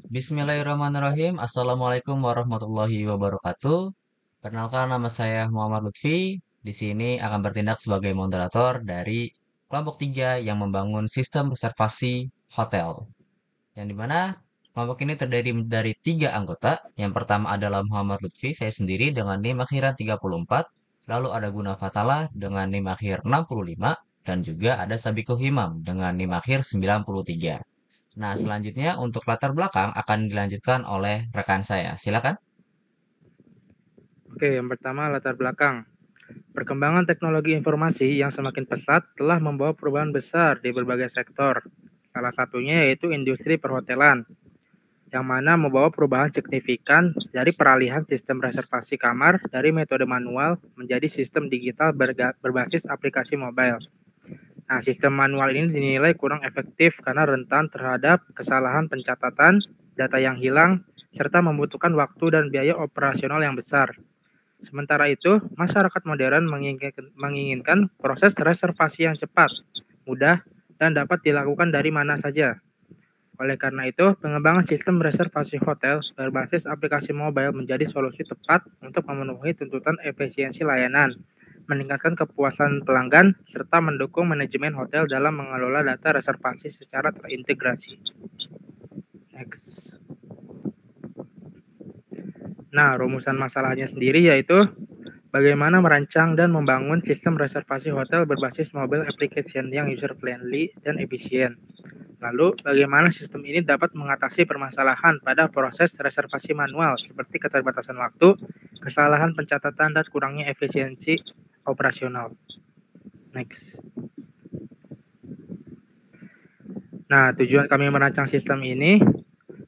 Bismillahirrahmanirrahim. Assalamualaikum warahmatullahi wabarakatuh. Perkenalkan, nama saya Muhammad Lutfi. Di sini akan bertindak sebagai moderator dari kelompok 3 yang membangun sistem reservasi hotel. Yang dimana kelompok ini terdiri dari 3 anggota. Yang pertama adalah Muhammad Lutfi, saya sendiri dengan NIM akhiran 34. Lalu ada Guna Fatala dengan NIM akhir 65. Dan juga ada Sabikul Himam dengan NIM akhir 93. Nah, selanjutnya untuk latar belakang akan dilanjutkan oleh rekan saya. Silakan. Oke, yang pertama latar belakang. Perkembangan teknologi informasi yang semakin pesat telah membawa perubahan besar di berbagai sektor. Salah satunya yaitu industri perhotelan, yang mana membawa perubahan signifikan dari peralihan sistem reservasi kamar dari metode manual menjadi sistem digital berbasis aplikasi mobile. Nah, sistem manual ini dinilai kurang efektif karena rentan terhadap kesalahan pencatatan, data yang hilang, serta membutuhkan waktu dan biaya operasional yang besar. Sementara itu, masyarakat modern menginginkan proses reservasi yang cepat, mudah, dan dapat dilakukan dari mana saja. Oleh karena itu, pengembangan sistem reservasi hotel berbasis aplikasi mobile menjadi solusi tepat untuk memenuhi tuntutan efisiensi layanan, meningkatkan kepuasan pelanggan, serta mendukung manajemen hotel dalam mengelola data reservasi secara terintegrasi. Next. Nah, rumusan masalahnya sendiri yaitu bagaimana merancang dan membangun sistem reservasi hotel berbasis mobile application yang user-friendly dan efisien. Lalu, bagaimana sistem ini dapat mengatasi permasalahan pada proses reservasi manual seperti keterbatasan waktu, kesalahan pencatatan, dan kurangnya efisiensi operasional. Next. Nah, tujuan kami merancang sistem ini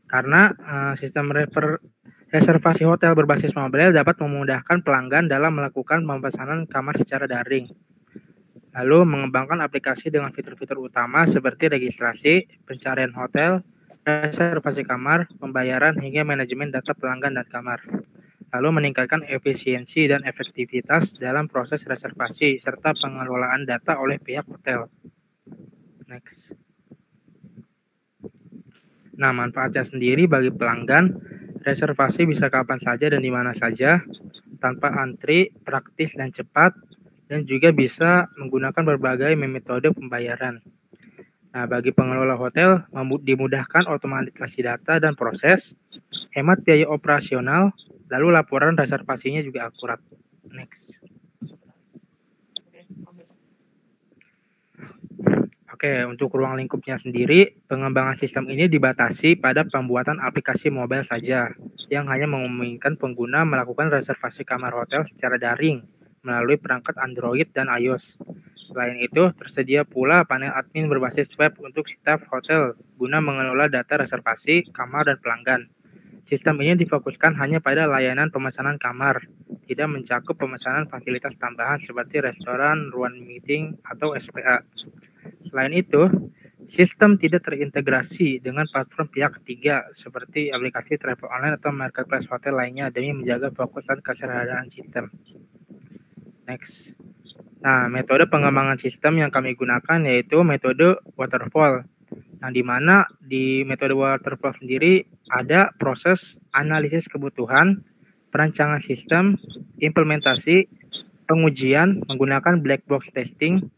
karena sistem reservasi hotel berbasis mobile dapat memudahkan pelanggan dalam melakukan pemesanan kamar secara daring. Lalu mengembangkan aplikasi dengan fitur-fitur utama seperti registrasi, pencarian hotel, reservasi kamar, pembayaran, hingga manajemen data pelanggan dan kamar. Lalu meningkatkan efisiensi dan efektivitas dalam proses reservasi serta pengelolaan data oleh pihak hotel. Next. Nah, manfaatnya sendiri bagi pelanggan, reservasi bisa kapan saja dan di mana saja, tanpa antri, praktis dan cepat, dan juga bisa menggunakan berbagai metode pembayaran. Nah, bagi pengelola hotel, dimudahkan otomatisasi data dan proses, hemat biaya operasional, lalu laporan reservasinya juga akurat. Next. Oke, untuk ruang lingkupnya sendiri, pengembangan sistem ini dibatasi pada pembuatan aplikasi mobile saja, yang hanya memungkinkan pengguna melakukan reservasi kamar hotel secara daring melalui perangkat Android dan iOS. Selain itu, tersedia pula panel admin berbasis web untuk staf hotel guna mengelola data reservasi, kamar, dan pelanggan. Sistem ini difokuskan hanya pada layanan pemesanan kamar, tidak mencakup pemesanan fasilitas tambahan seperti restoran, ruang meeting, atau SPA. Selain itu, sistem tidak terintegrasi dengan platform pihak ketiga seperti aplikasi travel online atau marketplace hotel lainnya demi menjaga fokus dan kesederhanaan sistem. Next. Nah, metode pengembangan sistem yang kami gunakan yaitu metode waterfall. Nah, di mana di metode waterfall sendiri ada proses analisis kebutuhan, perancangan sistem, implementasi, pengujian menggunakan black box testing,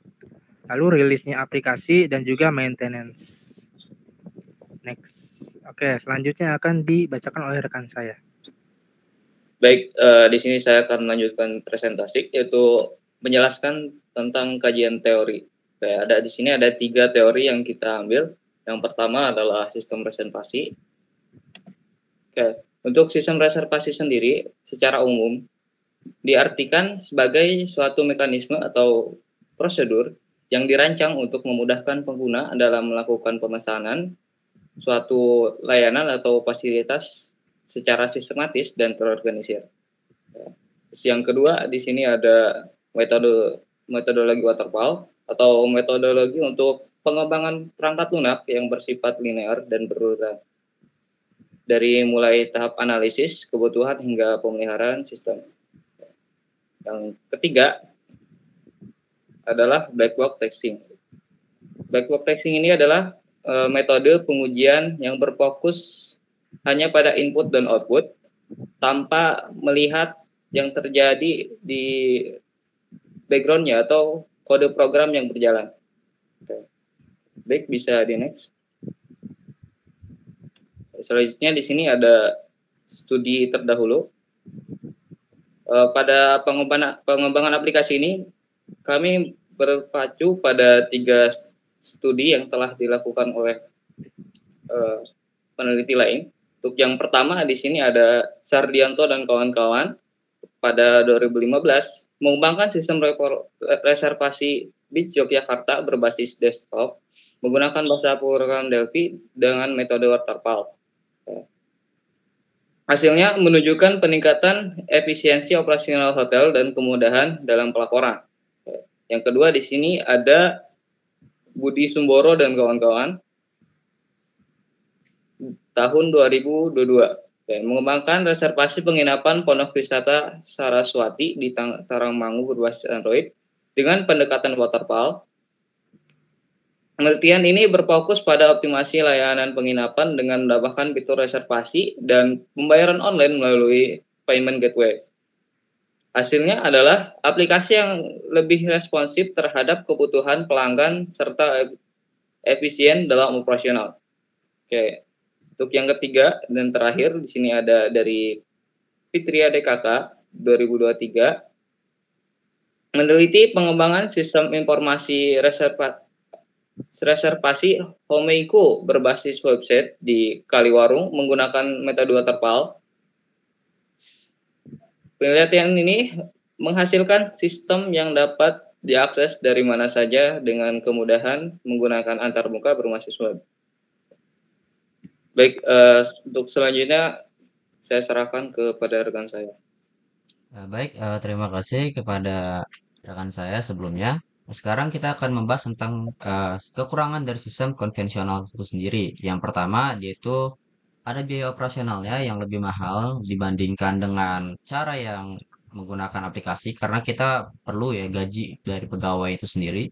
lalu rilisnya aplikasi, dan juga maintenance. Next. Oke, selanjutnya akan dibacakan oleh rekan saya. Baik, di sini saya akan melanjutkan presentasi, yaitu menjelaskan tentang kajian teori. Di sini ada 3 teori yang kita ambil. Yang pertama adalah sistem reservasi. Oke, untuk sistem reservasi sendiri, secara umum diartikan sebagai suatu mekanisme atau prosedur yang dirancang untuk memudahkan pengguna dalam melakukan pemesanan suatu layanan atau fasilitas secara sistematis dan terorganisir. Yang kedua, di sini ada metodologi waterfall atau metodologi untuk pengembangan perangkat lunak yang bersifat linear dan berurutan. Dari mulai tahap analisis, kebutuhan hingga pemeliharaan sistem. Yang ketiga adalah black box testing. Black box testing ini adalah metode pengujian yang berfokus hanya pada input dan output tanpa melihat yang terjadi di backgroundnya atau kode program yang berjalan. Baik, bisa di next. Selanjutnya di sini ada studi terdahulu. Pada pengembangan aplikasi ini, kami berpacu pada 3 studi yang telah dilakukan oleh peneliti lain. Untuk yang pertama di sini ada Sardianto dan kawan-kawan pada 2015 mengembangkan sistem reservasi bis Yogyakarta berbasis desktop menggunakan bahasa pemrograman Delphi dengan metode waterfall. Hasilnya menunjukkan peningkatan efisiensi operasional hotel dan kemudahan dalam pelaporan. Yang kedua di sini ada Budi Sumboro dan kawan-kawan tahun 2022 mengembangkan reservasi penginapan Pondok Wisata Saraswati di Tarangmangu berbasis Android dengan pendekatan waterfall. Penelitian ini berfokus pada optimasi layanan penginapan dengan menambahkan fitur reservasi dan pembayaran online melalui payment gateway. Hasilnya adalah aplikasi yang lebih responsif terhadap kebutuhan pelanggan serta efisien dalam operasional. Oke. Untuk yang ketiga dan terakhir di sini ada dari Fitria DKK 2023 meneliti pengembangan sistem informasi reservasi Homeiku berbasis website di Kaliwarung menggunakan metode waterfall. Penelitian ini menghasilkan sistem yang dapat diakses dari mana saja dengan kemudahan menggunakan antarmuka berbasis web. Baik, untuk selanjutnya saya serahkan kepada rekan saya. Baik, terima kasih kepada rekan saya sebelumnya. Sekarang kita akan membahas tentang kekurangan dari sistem konvensional itu sendiri. Yang pertama yaitu ada biaya operasionalnya yang lebih mahal dibandingkan dengan cara yang menggunakan aplikasi karena kita perlu ya gaji dari pegawai itu sendiri.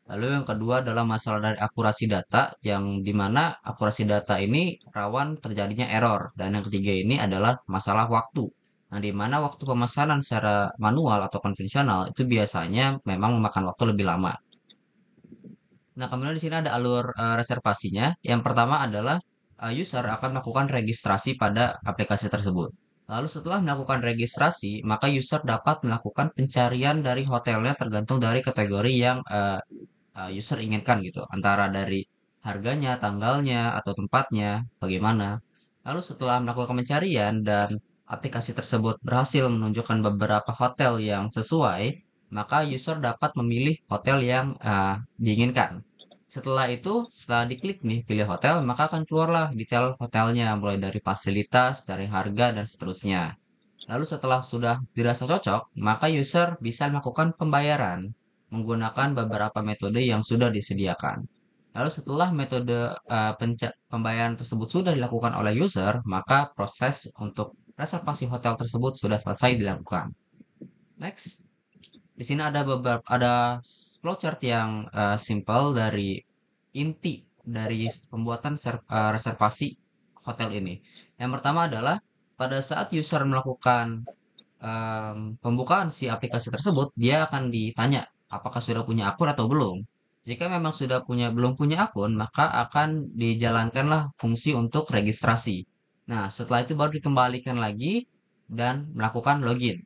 Lalu yang kedua adalah masalah dari akurasi data yang dimana akurasi data ini rawan terjadinya error. Dan yang ketiga ini adalah masalah waktu. Nah, di mana waktu pemesanan secara manual atau konvensional itu biasanya memang memakan waktu lebih lama. Nah, kemudian di sini ada alur reservasinya. Yang pertama adalah user akan melakukan registrasi pada aplikasi tersebut. Lalu setelah melakukan registrasi, maka user dapat melakukan pencarian dari hotelnya tergantung dari kategori yang user inginkan gitu. Antara dari harganya, tanggalnya, atau tempatnya, bagaimana. Lalu setelah melakukan pencarian dan aplikasi tersebut berhasil menunjukkan beberapa hotel yang sesuai, maka user dapat memilih hotel yang diinginkan. Setelah itu, setelah diklik nih pilih hotel, maka akan keluarlah detail hotelnya, mulai dari fasilitas, dari harga, dan seterusnya. Lalu setelah sudah dirasa cocok, maka user bisa melakukan pembayaran menggunakan beberapa metode yang sudah disediakan. Lalu setelah metode pembayaran tersebut sudah dilakukan oleh user, maka proses untuk reservasi hotel tersebut sudah selesai dilakukan. Next. Di sini ada flowchart yang simple dari inti dari pembuatan reservasi hotel ini. Yang pertama adalah pada saat user melakukan pembukaan si aplikasi tersebut, dia akan ditanya apakah sudah punya akun atau belum. Jika memang belum punya akun, maka akan dijalankanlah fungsi untuk registrasi. Nah, setelah itu baru dikembalikan lagi dan melakukan login.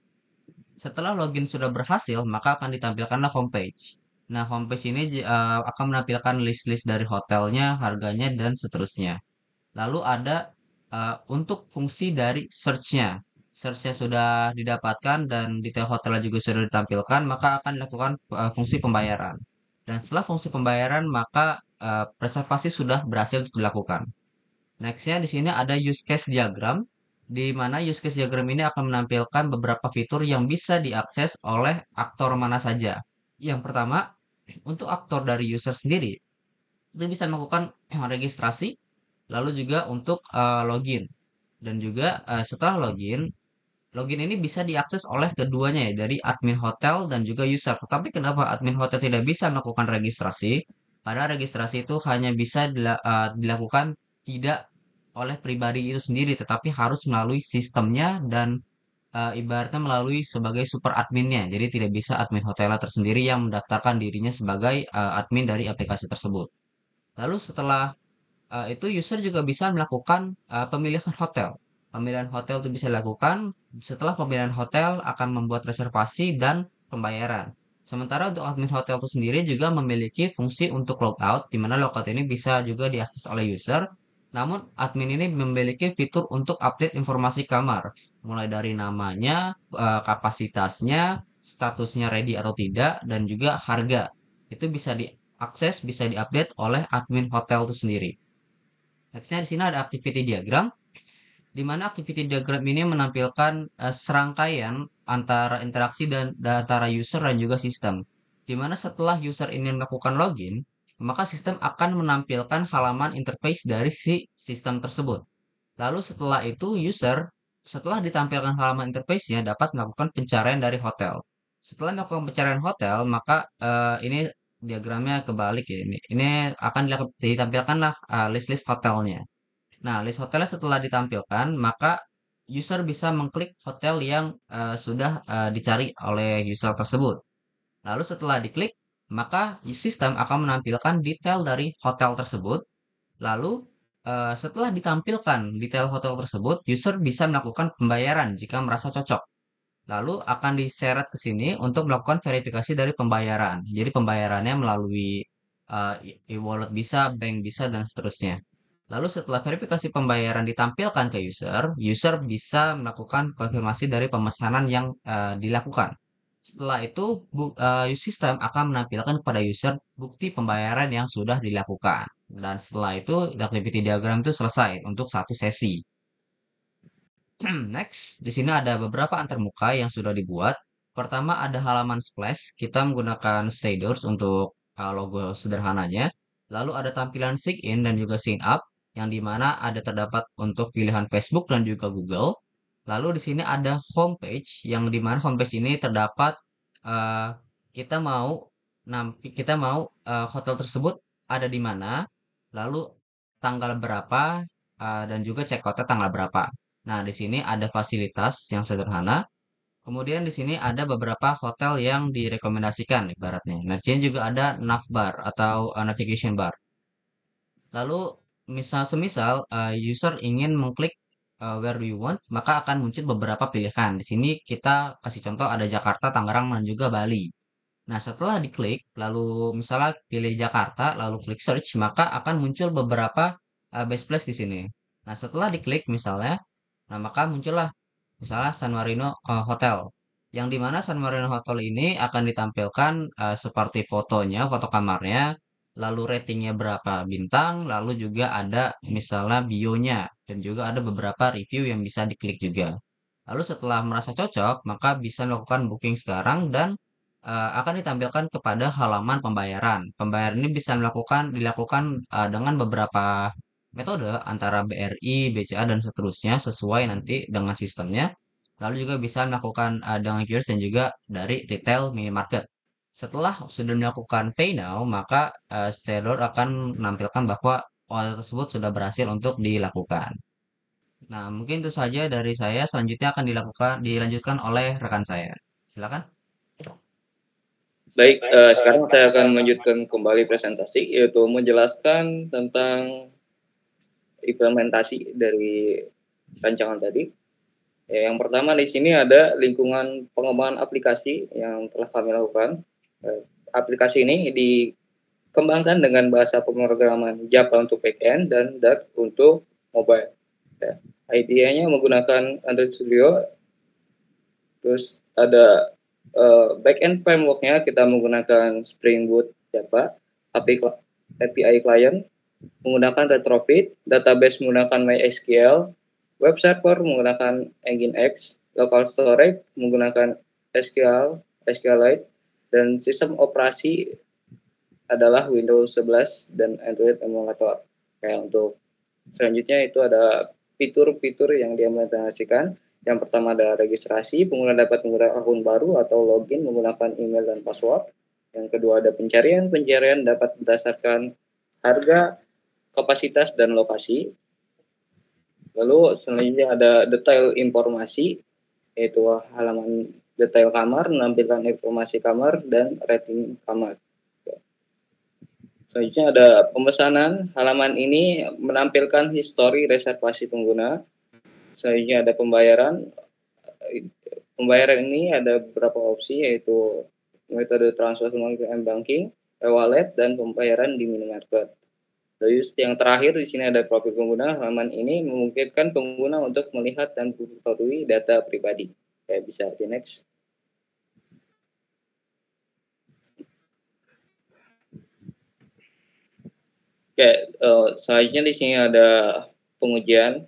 Setelah login sudah berhasil, maka akan ditampilkanlah homepage. Nah, homepage ini akan menampilkan list-list dari hotelnya, harganya, dan seterusnya. Lalu ada untuk fungsi dari search-nya. Search-nya sudah didapatkan dan detail hotelnya juga sudah ditampilkan, maka akan dilakukan fungsi pembayaran. Dan setelah fungsi pembayaran, maka reservasi sudah berhasil dilakukan. Nextnya di sini ada use case diagram, di mana use case diagram ini akan menampilkan beberapa fitur yang bisa diakses oleh aktor mana saja. Yang pertama, untuk aktor dari user sendiri, itu bisa melakukan registrasi, lalu juga untuk login. Dan juga setelah login, login ini bisa diakses oleh keduanya ya, dari admin hotel dan juga user. Tetapi kenapa admin hotel tidak bisa melakukan registrasi? Padahal registrasi itu hanya bisa dilakukan tidak oleh pribadi itu sendiri, tetapi harus melalui sistemnya dan ibaratnya melalui sebagai super adminnya. Jadi tidak bisa admin hotelnya tersendiri yang mendaftarkan dirinya sebagai admin dari aplikasi tersebut. Lalu setelah itu user juga bisa melakukan pemilihan hotel. Pemilihan hotel itu bisa dilakukan setelah pemilihan hotel akan membuat reservasi dan pembayaran. Sementara untuk admin hotel itu sendiri juga memiliki fungsi untuk logout, di mana logout ini bisa juga diakses oleh user. Namun admin ini memiliki fitur untuk update informasi kamar, mulai dari namanya, kapasitasnya, statusnya ready atau tidak, dan juga harga. Itu bisa diakses, bisa diupdate oleh admin hotel itu sendiri. Nextnya di sini ada activity diagram, di mana activity diagram ini menampilkan serangkaian antara interaksi dan antara user dan juga sistem. Di mana setelah user ini melakukan login, maka sistem akan menampilkan halaman interface dari si sistem tersebut. Lalu setelah itu setelah ditampilkan halaman interface-nya dapat melakukan pencarian dari hotel. Setelah melakukan pencarian hotel, maka ini diagramnya kebalik ya. Ini akan ditampilkanlah list-list hotelnya. Nah, list hotelnya setelah ditampilkan, maka user bisa mengklik hotel yang sudah dicari oleh user tersebut. Lalu setelah diklik, maka sistem akan menampilkan detail dari hotel tersebut. Lalu setelah ditampilkan detail hotel tersebut, user bisa melakukan pembayaran jika merasa cocok. Lalu akan diseret ke sini untuk melakukan verifikasi dari pembayaran. Jadi pembayarannya melalui e-wallet bisa, bank bisa, dan seterusnya. Lalu setelah verifikasi pembayaran ditampilkan ke user, user bisa melakukan konfirmasi dari pemesanan yang dilakukan. Setelah itu, sistem akan menampilkan kepada user bukti pembayaran yang sudah dilakukan. Dan setelah itu, activity diagram itu selesai untuk satu sesi. Next, di sini ada beberapa antarmuka yang sudah dibuat. Pertama ada halaman splash, kita menggunakan Stay-Doors untuk logo sederhananya. Lalu ada tampilan sign in dan juga sign up, yang dimana ada terdapat untuk pilihan Facebook dan juga Google. Lalu di sini ada homepage, yang dimana homepage ini terdapat eh, kita mau kita mau hotel tersebut ada di mana, lalu tanggal berapa, dan juga check out tanggal berapa. Nah, di sini ada fasilitas yang sederhana. Kemudian di sini ada beberapa hotel yang direkomendasikan ibaratnya. Nah, di sini juga ada navbar atau navigation bar. Lalu semisal user ingin mengklik where do you want, maka akan muncul beberapa pilihan. Di sini kita kasih contoh ada Jakarta, Tangerang, dan juga Bali. Nah, setelah diklik, lalu misalnya pilih Jakarta, lalu klik search, maka akan muncul beberapa best place di sini. Nah, setelah diklik misalnya, nah maka muncullah misalnya San Marino Hotel. Yang dimana San Marino Hotel ini akan ditampilkan seperti fotonya, foto kamarnya, lalu ratingnya berapa bintang, lalu juga ada misalnya bionya, dan juga ada beberapa review yang bisa diklik juga. Lalu setelah merasa cocok, maka bisa melakukan booking sekarang dan akan ditampilkan kepada halaman pembayaran. Pembayaran ini bisa dilakukan dengan beberapa metode antara BRI, BCA, dan seterusnya sesuai nanti dengan sistemnya. Lalu juga bisa melakukan dengan QRIS dan juga dari retail minimarket. Setelah sudah melakukan pay now, maka Stellar akan menampilkan bahwa order tersebut sudah berhasil untuk dilakukan. Nah, mungkin itu saja dari saya. Selanjutnya akan dilanjutkan oleh rekan saya. Silakan. Baik, sekarang saya akan melanjutkan kembali presentasi, yaitu menjelaskan tentang implementasi dari rancangan tadi. Ya, yang pertama di sini ada lingkungan pengembangan aplikasi yang telah kami lakukan. Aplikasi ini dikembangkan dengan bahasa pemrograman Java untuk backend dan Dart untuk mobile. Ya, IDE-nya menggunakan Android Studio. Terus ada backend framework-nya kita menggunakan Spring Boot Java, API client menggunakan Retrofit, database menggunakan MySQL, web server menggunakan Nginx, local storage menggunakan SQLite, dan sistem operasi adalah Windows 11 dan Android emulator. Kayak untuk selanjutnya itu ada fitur-fitur yang diimplementasikan. Yang pertama ada registrasi, pengguna dapat menggunakan akun baru atau login menggunakan email dan password. Yang kedua ada pencarian dapat berdasarkan harga, kapasitas, dan lokasi. Lalu selanjutnya ada detail informasi, yaitu halaman detail kamar, menampilkan informasi kamar dan rating kamar. Selanjutnya ada pemesanan. Halaman ini menampilkan histori reservasi pengguna. Selanjutnya ada pembayaran. Pembayaran ini ada beberapa opsi, yaitu metode transfer melalui m-banking, e-wallet, dan pembayaran di minimarket. Lalu yang terakhir di sini ada profil pengguna. Halaman ini memungkinkan pengguna untuk melihat dan memperbarui data pribadi. Kayak bisa di next. Oke, selanjutnya di sini ada pengujian.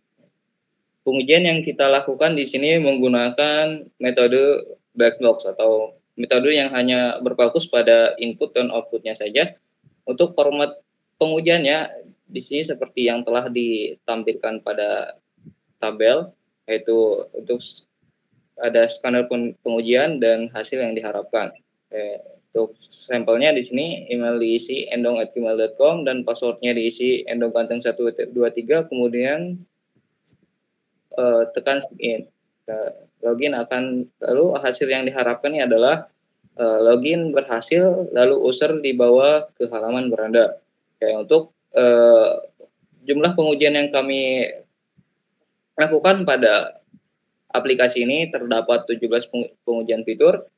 Pengujian yang kita lakukan di sini menggunakan metode black box atau metode yang hanya berfokus pada input dan outputnya saja. Untuk format pengujiannya di sini seperti yang telah ditampilkan pada tabel, yaitu untuk ada scanner pengujian dan hasil yang diharapkan. Untuk sampelnya di sini email diisi endong@gmail.com dan passwordnya diisi endongganteng123, kemudian tekan sign in. Login akan, lalu hasil yang diharapkan ini adalah login berhasil, lalu user dibawa ke halaman beranda. Untuk jumlah pengujian yang kami lakukan pada aplikasi ini terdapat 17 pengujian fitur.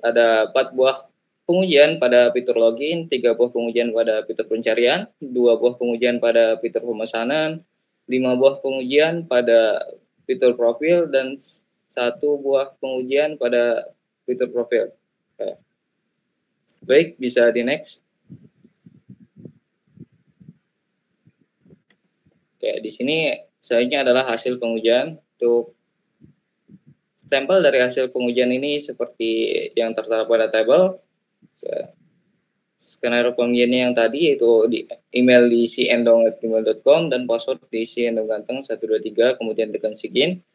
Ada 4 buah pengujian pada fitur login, 3 buah pengujian pada fitur pencarian, 2 buah pengujian pada fitur pemesanan, 5 buah pengujian pada fitur profil, dan 1 buah pengujian pada fitur profil. Baik, bisa di next. Di sini selanjutnya adalah hasil pengujian. Untuk sampel dari hasil pengujian ini seperti yang tertera pada tabel. Skenario pengujiannya yang tadi yaitu di email diisi endong@gmail.com dan password diisi endongganteng123, kemudian tekan sign.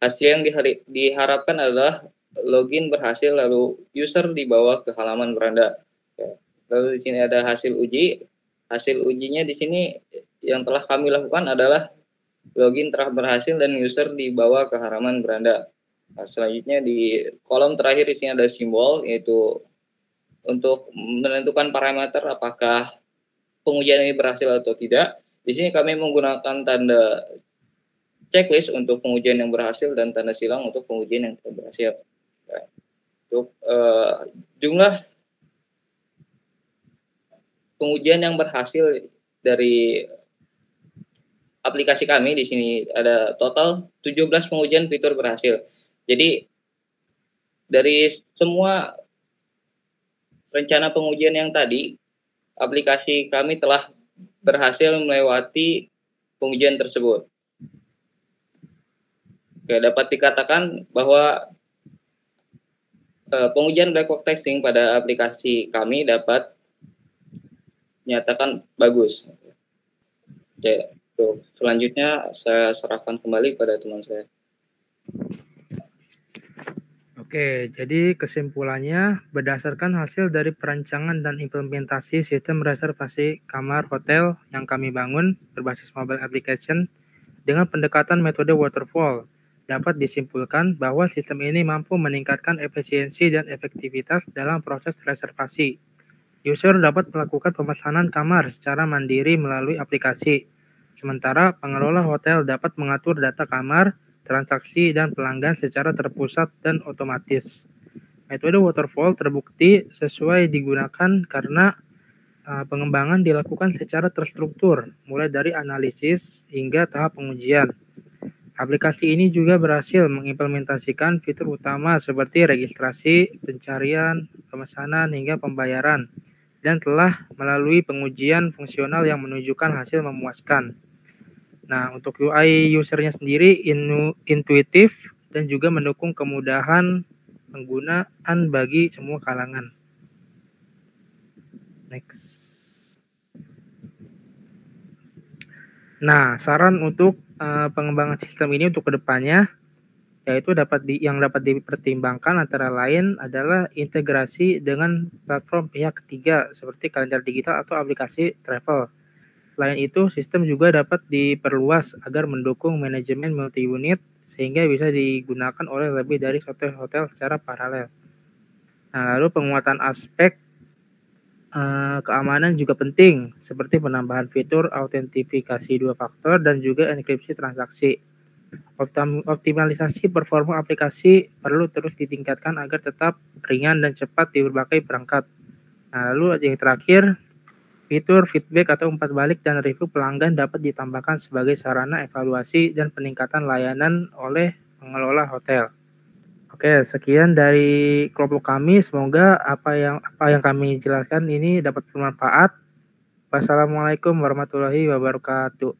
Hasil yang diharapkan adalah login berhasil, lalu user dibawa ke halaman beranda. Lalu di sini ada hasil uji. Hasil ujinya di sini yang telah kami lakukan adalah login telah berhasil dan user dibawa ke halaman beranda. Selanjutnya di kolom terakhir di sini ada simbol, yaitu untuk menentukan parameter apakah pengujian ini berhasil atau tidak. Di sini kami menggunakan tanda checklist untuk pengujian yang berhasil dan tanda silang untuk pengujian yang tidak berhasil. Untuk jumlah pengujian yang berhasil dari aplikasi kami di sini ada total 17 pengujian fitur berhasil. Jadi dari semua rencana pengujian yang tadi, aplikasi kami telah berhasil melewati pengujian tersebut. Dapat dikatakan bahwa pengujian black box testing pada aplikasi kami dapat dinyatakan bagus. Selanjutnya saya serahkan kembali pada teman saya. Oke, jadi kesimpulannya berdasarkan hasil dari perancangan dan implementasi sistem reservasi kamar hotel yang kami bangun berbasis mobile application dengan pendekatan metode waterfall, dapat disimpulkan bahwa sistem ini mampu meningkatkan efisiensi dan efektivitas dalam proses reservasi. User dapat melakukan pemesanan kamar secara mandiri melalui aplikasi, sementara pengelola hotel dapat mengatur data kamar, transaksi, dan pelanggan secara terpusat dan otomatis. Metode waterfall terbukti sesuai digunakan karena pengembangan dilakukan secara terstruktur, mulai dari analisis hingga tahap pengujian. Aplikasi ini juga berhasil mengimplementasikan fitur utama seperti registrasi, pencarian, pemesanan, hingga pembayaran, dan telah melalui pengujian fungsional yang menunjukkan hasil memuaskan. Nah, untuk UI usernya sendiri intuitif dan juga mendukung kemudahan penggunaan bagi semua kalangan. Next. Nah, saran untuk pengembangan sistem ini untuk kedepannya, yaitu yang dapat dipertimbangkan antara lain adalah integrasi dengan platform pihak ketiga seperti kalender digital atau aplikasi travel. Selain itu, sistem juga dapat diperluas agar mendukung manajemen multi-unit sehingga bisa digunakan oleh lebih dari satu hotel secara paralel. Nah, lalu penguatan aspek keamanan juga penting, seperti penambahan fitur autentifikasi dua faktor dan juga enkripsi transaksi. Optimalisasi performa aplikasi perlu terus ditingkatkan agar tetap ringan dan cepat di berbagai perangkat. Nah, lalu yang terakhir, fitur feedback atau umpan balik dan review pelanggan dapat ditambahkan sebagai sarana evaluasi dan peningkatan layanan oleh pengelola hotel. Oke, sekian dari kelompok kami. Semoga apa yang kami jelaskan ini dapat bermanfaat. Wassalamualaikum warahmatullahi wabarakatuh.